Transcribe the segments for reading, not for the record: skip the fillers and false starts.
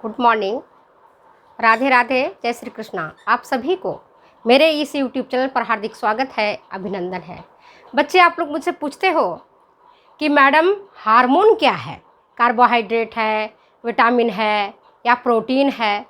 Good morning. Radhe Radhe, जय श्री कृष्णा। आप सभी को मेरे इस यूट्यूब चैनल पर हार्दिक स्वागत है, अभिनंदन है। बच्चे, आप लोग मुझसे पूछते हो कि मैडम हार्मोन क्या है, कार्बोहाइड्रेट है, विटामिन है या प्रोटीन है।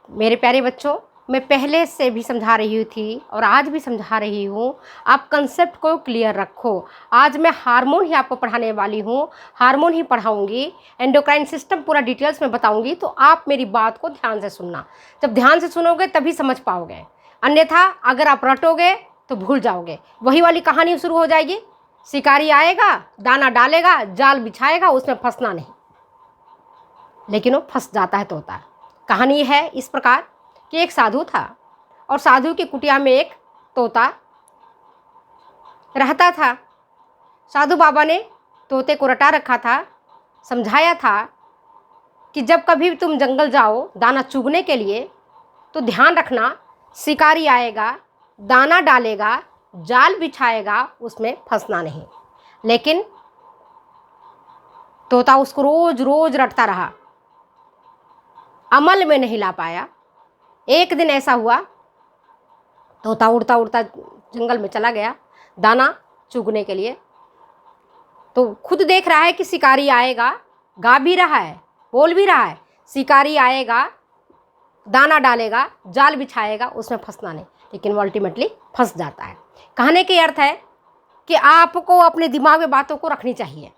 मेरे प्यारे बच्चों, मैं पहले से भी समझा रही थी और आज भी समझा रही हूँ। आप कंसेप्ट को क्लियर रखो। आज मैं हार्मोन ही आपको पढ़ाने वाली हूँ, हार्मोन ही पढ़ाऊँगी। एंडोक्राइन सिस्टम पूरा डिटेल्स में बताऊँगी, तो आप मेरी बात को ध्यान से सुनना। जब ध्यान से सुनोगे तभी समझ पाओगे, अन्यथा अगर आप रटोगे तो भूल जाओगे। वही वाली कहानी शुरू हो जाएगी। शिकारी आएगा, दाना डालेगा, जाल बिछाएगा, उसमें फंसना नहीं, लेकिन वो फंस जाता है तोता। कहानी है इस प्रकार कि एक साधु था और साधु की कुटिया में एक तोता रहता था। साधु बाबा ने तोते को रटा रखा था, समझाया था कि जब कभी तुम जंगल जाओ दाना चुगने के लिए तो ध्यान रखना, शिकारी आएगा, दाना डालेगा, जाल बिछाएगा, उसमें फंसना नहीं। लेकिन तोता उसको रोज रोज रटता रहा, अमल में नहीं ला पाया। एक दिन ऐसा हुआ, तोता उड़ता उड़ता जंगल में चला गया दाना चुगने के लिए। तो खुद देख रहा है कि शिकारी आएगा, गा भी रहा है, बोल भी रहा है, शिकारी आएगा, दाना डालेगा, जाल बिछाएगा, उसमें फंसना नहीं। लेकिन वो अल्टीमेटली फंस जाता है। कहने के अर्थ है कि आपको अपने दिमाग में बातों को रखनी चाहिए,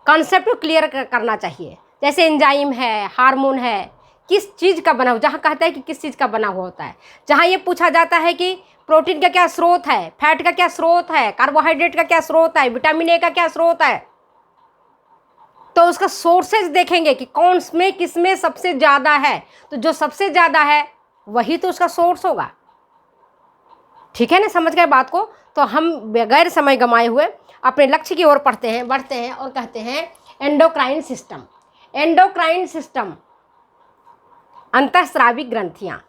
कॉन्सेप्ट को क्लियर करना चाहिए। जैसे एंजाइम है, हार्मोन है, किस चीज़ का बना हुआ, जहाँ कहता है कि किस चीज़ का बना हुआ होता है, जहाँ ये पूछा जाता है कि प्रोटीन का क्या स्रोत है, फैट का क्या स्रोत है, कार्बोहाइड्रेट का क्या स्रोत है, विटामिन ए का क्या स्रोत है, तो उसका सोर्सेज देखेंगे कि कौन में किस में सबसे ज़्यादा है। तो जो सबसे ज़्यादा है वही तो उसका सोर्स होगा। ठीक है ना, समझ गए बात को। तो हम बगैर समय गंवाए हुए अपने लक्ष्य की ओर बढ़ते हैं और कहते हैं एंडोक्राइन सिस्टम। एंडोक्राइन सिस्टम, अंतःस्रावी ग्रंथियाँ।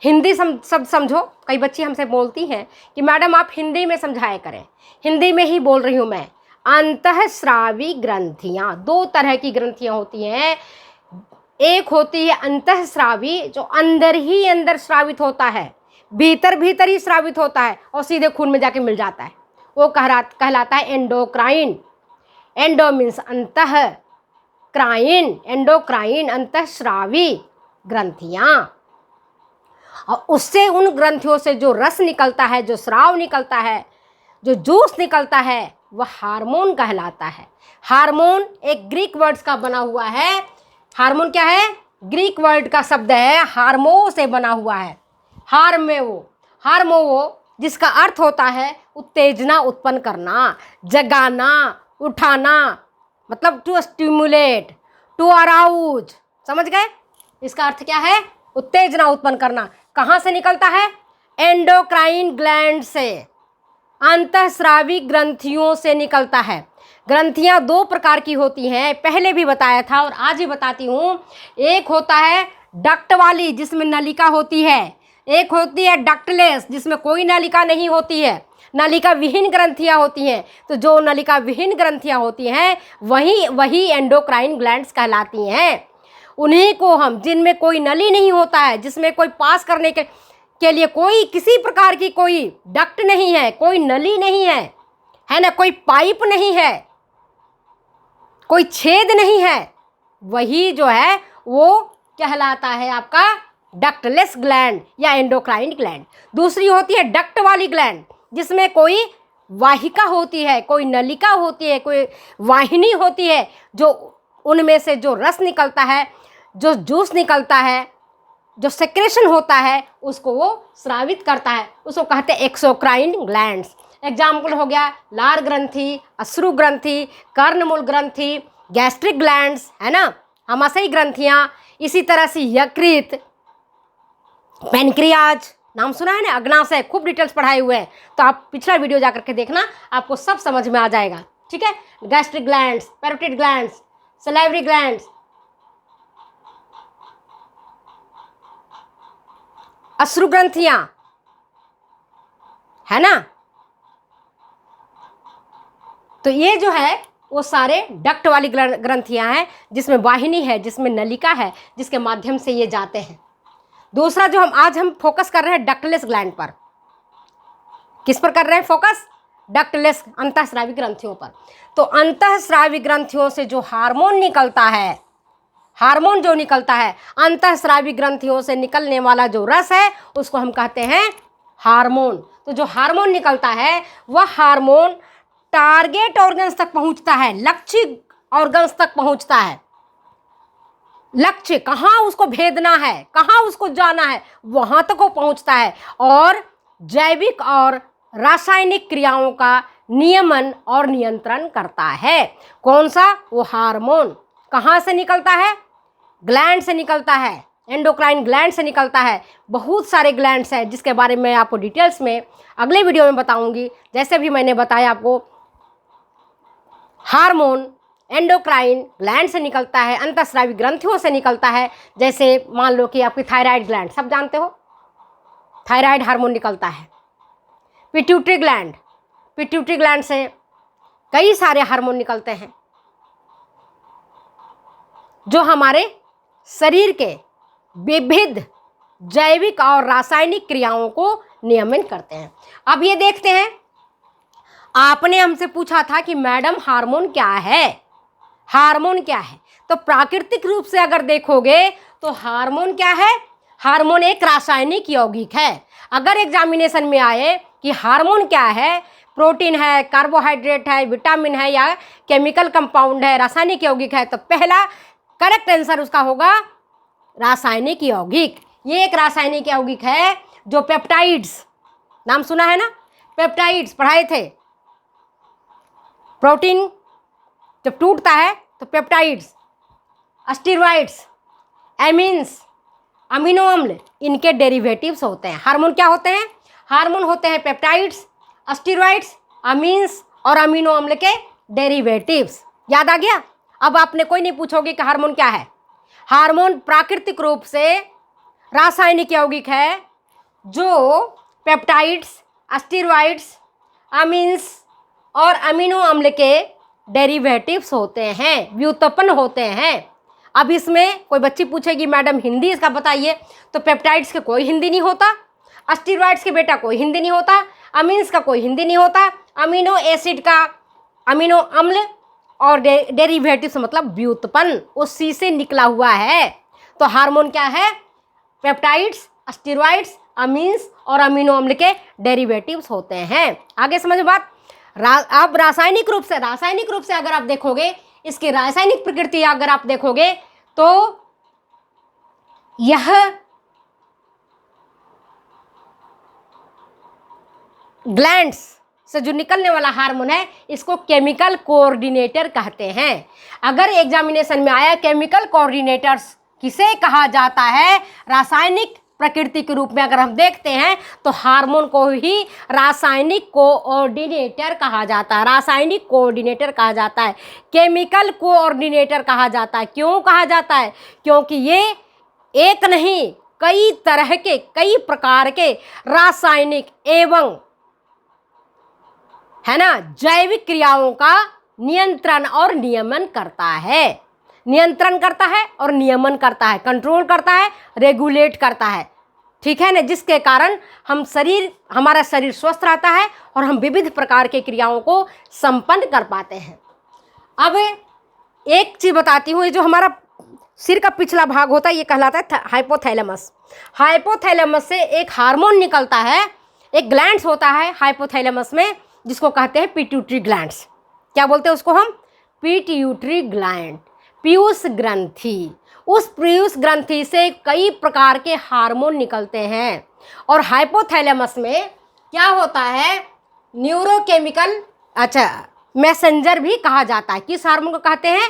हिंदी शब्द समझो। कई बच्ची हमसे बोलती हैं कि मैडम आप हिंदी में समझाया करें। हिंदी में ही बोल रही हूँ मैं। अंतःस्रावी ग्रंथियाँ, दो तरह की ग्रंथियाँ होती हैं। एक होती है अंतःस्रावी, जो अंदर ही अंदर स्रावित होता है, भीतर भीतर ही स्रावित होता है और सीधे खून में जाके मिल जाता है। वो कहलाता है एंडोक्राइन। एंडो मीन्स अंतः, क्राइन, एंडोक्राइन, अंतःस्रावी ग्रंथियाँ। और उससे, उन ग्रंथियों से जो रस निकलता है, जो स्राव निकलता है, जो जूस निकलता है, वह हार्मोन कहलाता है। हार्मोन एक ग्रीक वर्ड्स का बना हुआ है। हार्मोन क्या है? ग्रीक वर्ड का शब्द है, हार्मो से बना हुआ है। हार्मो, जिसका अर्थ होता है उत्तेजना उत्पन्न करना, जगाना, उठाना, मतलब टू स्टिमुलेट, टू अराउज। समझ गए? इसका अर्थ क्या है? उत्तेजना उत्पन्न करना। कहाँ से निकलता है? एंडोक्राइन ग्लैंड से, अंतःस्रावी ग्रंथियों से निकलता है। ग्रंथियां दो प्रकार की होती हैं, पहले भी बताया था और आज भी बताती हूँ। एक होता है डक्ट वाली, जिसमें नलिका होती है। एक होती है डक्टलेस, जिसमें कोई नलिका नहीं होती है, नलिका विहीन ग्रंथियां होती हैं। तो जो नलिका विहीन ग्रंथियां होती हैं वही एंडोक्राइन ग्लैंड्स कहलाती हैं। उन्हीं को हम, जिनमें कोई नली नहीं होता है, जिसमें कोई पास करने के लिए कोई किसी प्रकार की कोई डक्ट नहीं है, कोई नली नहीं है ना, कोई पाइप नहीं है, कोई छेद नहीं है, वही जो है वो कहलाता है आपका डक्टलेस ग्लैंड या एंडोक्राइन ग्लैंड। दूसरी होती है डक्ट वाली ग्लैंड, जिसमें कोई वाहिका होती है, कोई नलिका होती है, कोई वाहिनी होती है, जो उनमें से जो रस निकलता है, जो जूस निकलता है, जो सेक्रेशन होता है, उसको वो स्रावित करता है। उसको कहते हैं एक्सोक्राइन ग्लैंड्स। एग्जाम्पल हो गया लार ग्रंथि, अश्रु ग्रंथि, कर्णमूल ग्रंथि, गैस्ट्रिक ग्लैंड्स, है ना, आमाशयी ग्रंथियाँ। इसी तरह से यकृत, पैनक्रियाज, नाम सुना है ना, अग्नाशय, खूब डिटेल्स पढ़ाए हुए हैं। तो आप पिछला वीडियो जा करके देखना, आपको सब समझ में आ जाएगा। ठीक है? Gastric glands, parotid glands, salivary glands, अश्रु ग्रंथियां, है ना। तो ये जो है वो सारे डक्ट वाली ग्रंथियां हैं, जिसमें वाहिनी है, जिसमें नलिका है, जिसके माध्यम से ये जाते हैं। दूसरा जो आज हम फोकस कर रहे हैं डक्टलेस ग्लैंड पर। किस पर कर रहे हैं फोकस? डक्टलेस, अंतःस्रावी ग्रंथियों पर। तो अंतःस्रावी ग्रंथियों से जो हार्मोन निकलता है, हार्मोन जो निकलता है, अंतःस्रावी ग्रंथियों से निकलने वाला जो रस है उसको हम कहते हैं हार्मोन। तो जो हार्मोन निकलता है वह हार्मोन टारगेट ऑर्गन्स तक पहुंचता है, लक्ष्य ऑर्गन्स तक पहुंचता है। लक्ष्य कहाँ उसको भेदना है, कहाँ उसको जाना है, वहां तक वो पहुंचता है और जैविक और रासायनिक क्रियाओं का नियमन और नियंत्रण करता है। कौन सा? वो हार्मोन। कहाँ से निकलता है? ग्लैंड से निकलता है, एंडोक्राइन ग्लैंड से निकलता है। बहुत सारे ग्लैंड्स हैं जिसके बारे में आपको डिटेल्स में अगले वीडियो में बताऊंगी। जैसे भी मैंने बताया आपको, हार्मोन एंडोक्राइन ग्लैंड से निकलता है, अंतःस्रावी ग्रंथियों से निकलता है। जैसे मान लो कि आपकी थायराइड ग्लैंड, सब जानते हो, थायराइड हार्मोन निकलता है। पिट्यूटरी ग्लैंड, पिट्यूटरी ग्लैंड से कई सारे हार्मोन निकलते हैं जो हमारे शरीर के विविध जैविक और रासायनिक क्रियाओं को नियमित करते हैं। अब ये देखते हैं, आपने हमसे पूछा था कि मैडम हार्मोन क्या है, हार्मोन क्या है? तो प्राकृतिक रूप से अगर देखोगे तो हार्मोन क्या है? हार्मोन एक रासायनिक यौगिक है। अगर एग्जामिनेशन में आए कि हार्मोन क्या है, प्रोटीन है, कार्बोहाइड्रेट है, विटामिन है या केमिकल कंपाउंड है, रासायनिक यौगिक है, तो पहला करेक्ट आंसर उसका होगा रासायनिक यौगिक। ये एक रासायनिक यौगिक है जो पेप्टाइड्स, नाम सुना है ना, पेप्टाइड्स पढ़ाए थे। प्रोटीन जब टूटता है तो पेप्टाइड्स, स्टेरॉइड्स, एमीन्स, अमीनो अम्ल, इनके डेरिवेटिव्स होते हैं। हार्मोन क्या होते हैं? हार्मोन होते हैं पेप्टाइड्स, स्टेरॉइड्स, अमीन्स और अमीनो अम्ल के डेरिवेटिव्स। याद आ गया? अब आपने कोई नहीं पूछोगे कि हार्मोन क्या है। हार्मोन प्राकृतिक रूप से रासायनिक यौगिक है जो पेप्टाइड्स, स्टेरॉइड्स, अमीन्स और अमीनो अम्ल के डेरिवेटिव्स होते हैं, व्युत्पन्न होते हैं। अब इसमें कोई बच्ची पूछेगी मैडम हिंदी इसका बताइए, तो पेप्टाइड्स के कोई हिंदी नहीं होता, स्टेरॉइड्स के बेटा कोई हिंदी नहीं होता, अमीन्स का कोई हिंदी नहीं होता, अमीनो एसिड का अमीनो अम्ल और डेरिवेटिव्स मतलब व्युत्पन्न, उसी से निकला हुआ है। तो हार्मोन क्या है? पेप्टाइड्स, स्टेरॉइड्स, अमीन्स और अमीनो अम्ल के डेरिवेटिव्स होते हैं। आगे समझ बात। अब रासायनिक रूप से अगर आप देखोगे, इसकी रासायनिक प्रकृति अगर आप देखोगे तो यह ग्लैंड्स से जो निकलने वाला हार्मोन है इसको केमिकल कोऑर्डिनेटर कहते हैं। अगर एग्जामिनेशन में आया केमिकल कोऑर्डिनेटर्स किसे कहा जाता है, रासायनिक प्रकृति के रूप में अगर हम देखते हैं तो हार्मोन को ही रासायनिक कोऑर्डिनेटर कहा जाता है, रासायनिक कोऑर्डिनेटर कहा जाता है, केमिकल कोऑर्डिनेटर कहा जाता है। क्यों कहा जाता है? क्योंकि ये एक नहीं कई तरह के, कई प्रकार के रासायनिक एवं है ना जैविक क्रियाओं का नियंत्रण और नियमन करता है, नियंत्रण करता है और नियमन करता है, कंट्रोल करता है, रेगुलेट करता है। ठीक है ना, जिसके कारण हमारा शरीर स्वस्थ रहता है और हम विविध प्रकार के क्रियाओं को संपन्न कर पाते हैं। अब एक चीज बताती हूँ, ये जो हमारा सिर का पिछला भाग होता है ये कहलाता है हाइपोथैलेमस। हाइपोथैलेमस से एक हार्मोन निकलता है, एक ग्लैंड्स होता है हाइपोथैलेमस में जिसको कहते हैं पिट्यूटरी ग्लैंड्स। क्या बोलते हैं उसको हम? पिट्यूटरी ग्लैंड, पीयूष ग्रंथि। उस पीयूष ग्रंथि से कई प्रकार के हार्मोन निकलते हैं और हाइपोथैलेमस में क्या होता है, न्यूरोकेमिकल मैसेंजर भी कहा जाता है। किस हार्मोन को कहते हैं?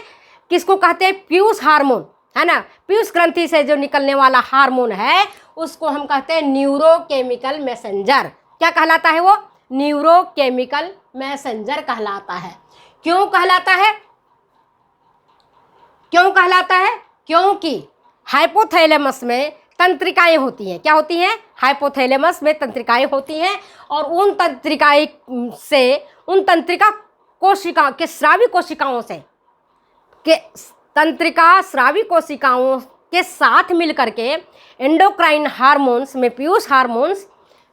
किसको कहते हैं? पीयूष हार्मोन, है ना। पीयूष ग्रंथि से जो निकलने वाला हार्मोन है उसको हम कहते हैं न्यूरोकेमिकल मैसेंजर। क्या कहलाता है वो? न्यूरोकेमिकल मैसेंजर कहलाता है। क्यों कहलाता है? क्यों कहलाता है? क्योंकि हाइपोथैलेमस में तंत्रिकाएं होती हैं। क्या होती हैं? हाइपोथैलेमस में तंत्रिकाएं होती हैं और उन तंत्रिका कोशिका के स्रावी कोशिकाओं से के तंत्रिका स्रावी कोशिकाओं के साथ मिल करके एंडोक्राइन हार्मोन्स में पीयूष हार्मोन्स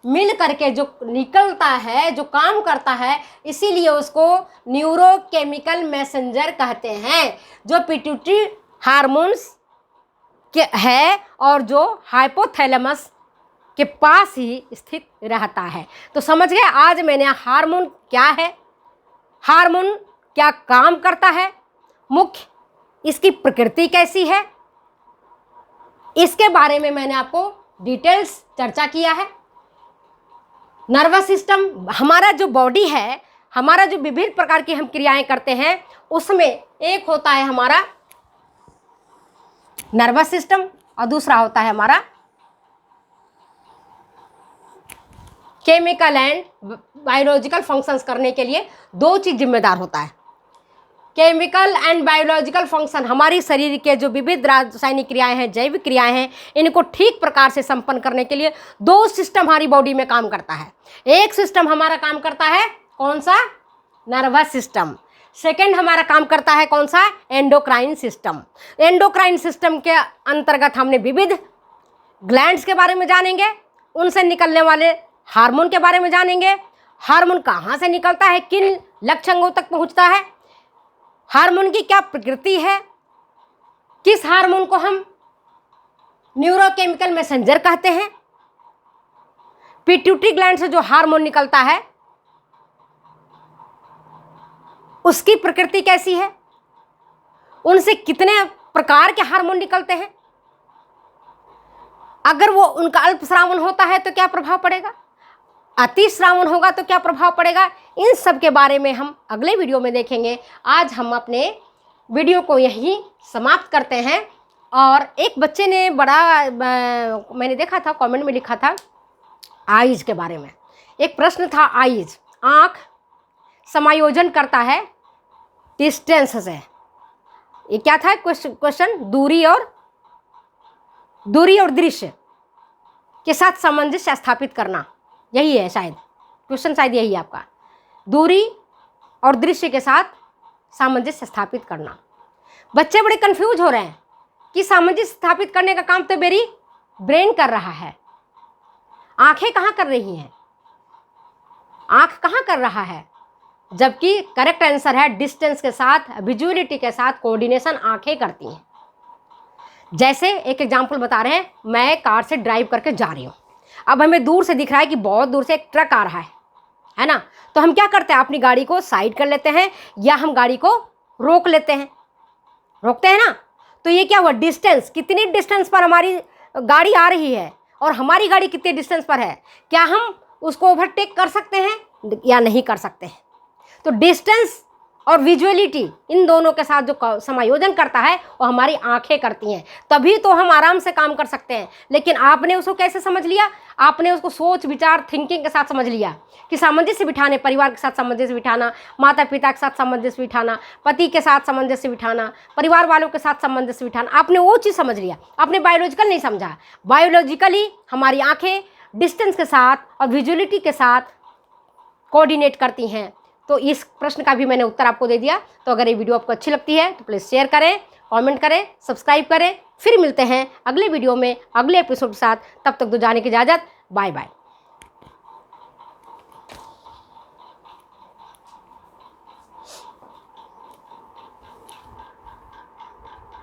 मिल करके जो निकलता है, जो काम करता है, इसीलिए उसको न्यूरोकेमिकल मैसेंजर कहते हैं, जो पिट्यूटरी हार्मोन्स के है और जो हाइपोथैलेमस के पास ही स्थित रहता है। तो समझ गए आज मैंने हार्मोन क्या है, हार्मोन क्या काम करता है, मुख्य इसकी प्रकृति कैसी है, इसके बारे में मैंने आपको डिटेल्स चर्चा किया है। नर्वस सिस्टम, हमारा जो बॉडी है, हमारा जो विभिन्न प्रकार की हम क्रियाएं करते हैं, उसमें एक होता है हमारा नर्वस सिस्टम और दूसरा होता है हमारा केमिकल एंड बायोलॉजिकल फंक्शंस करने के लिए दो चीज जिम्मेदार होता है। केमिकल एंड बायोलॉजिकल फंक्शन, हमारी शरीर के जो विविध रासायनिक क्रियाएं हैं, जैविक क्रियाएं हैं, इनको ठीक प्रकार से संपन्न करने के लिए दो सिस्टम हमारी बॉडी में काम करता है। एक सिस्टम हमारा काम करता है कौन सा? Nervous system. सेकेंड हमारा काम करता है कौन सा? Endocrine system. एंडोक्राइन सिस्टम के अंतर्गत हमने विविध ग्लैंड्स के बारे में जानेंगे, उनसे निकलने वाले हार्मोन के बारे में जानेंगे, हार्मोन कहाँ से निकलता है, किन लक्षणों तक पहुँचता है, हार्मोन की क्या प्रकृति है, किस हार्मोन को हम न्यूरोकेमिकल मैसेंजर कहते हैं, पिट्यूटरी ग्लैंड से जो हार्मोन निकलता है उसकी प्रकृति कैसी है, उनसे कितने प्रकार के हार्मोन निकलते हैं, अगर वो उनका अल्प श्रावण होता है तो क्या प्रभाव पड़ेगा, अति श्रावण होगा तो क्या प्रभाव पड़ेगा, इन सब के बारे में हम अगले वीडियो में देखेंगे। आज हम अपने वीडियो को यहीं समाप्त करते हैं। और एक बच्चे ने मैंने देखा था कमेंट में लिखा था आईज के बारे में, एक प्रश्न था आईज, आँख समायोजन करता है डिस्टेंस से, ये क्या था क्वेश्चन? दूरी और दृश्य के साथ सामंजस्य स्थापित करना, यही है शायद क्वेश्चन, शायद यही है आपका, दूरी और दृश्य के साथ सामंजस्य स्थापित करना। बच्चे बड़े कंफ्यूज हो रहे हैं कि सामंजस्य स्थापित करने का काम तो मेरी ब्रेन कर रहा है, आंखें कहाँ कर रही हैं, आंख कहाँ कर रहा है, जबकि करेक्ट आंसर है डिस्टेंस के साथ, विजुअलिटी के साथ कोऑर्डिनेशन आंखें करती हैं। जैसे एक एग्जांपल बता रहे हैं, मैं कार से ड्राइव करके जा रही हूँ, अब हमें दूर से दिख रहा है कि बहुत दूर से एक ट्रक आ रहा है ना, तो हम क्या करते हैं, अपनी गाड़ी को साइड कर लेते हैं या हम गाड़ी को रोकते हैं ना। तो ये क्या हुआ, डिस्टेंस, कितनी डिस्टेंस पर हमारी गाड़ी आ रही है और हमारी गाड़ी कितने डिस्टेंस पर है, क्या हम उसको ओवरटेक कर सकते हैं या नहीं कर सकते हैं। तो डिस्टेंस और विजुअलिटी, इन दोनों के साथ जो समायोजन करता है वो हमारी आंखें करती हैं, तभी तो हम आराम से काम कर सकते हैं। लेकिन आपने उसको कैसे समझ लिया, आपने उसको सोच विचार थिंकिंग के साथ समझ लिया कि सामंजस्य बिठाने, परिवार के साथ सामंजस्य बिठाना, माता पिता के साथ सामंजस्य बिठाना, पति के साथ सामंजस्य बिठाना, परिवार वालों के साथ सामंजस्य बिठाना, आपने वो चीज़ समझ लिया, आपने बायोलॉजिकल नहीं समझा। बायोलॉजिकली हमारी आँखें डिस्टेंस के साथ और विजुअलिटी के साथ कोऑर्डिनेट करती हैं। तो इस प्रश्न का भी मैंने उत्तर आपको दे दिया। तो अगर ये वीडियो आपको अच्छी लगती है तो प्लीज़ शेयर करें, कमेंट करें, सब्सक्राइब करें। फिर मिलते हैं अगले वीडियो में अगले एपिसोड के साथ। तब तक तो जाने की इजाज़त, बाय बाय।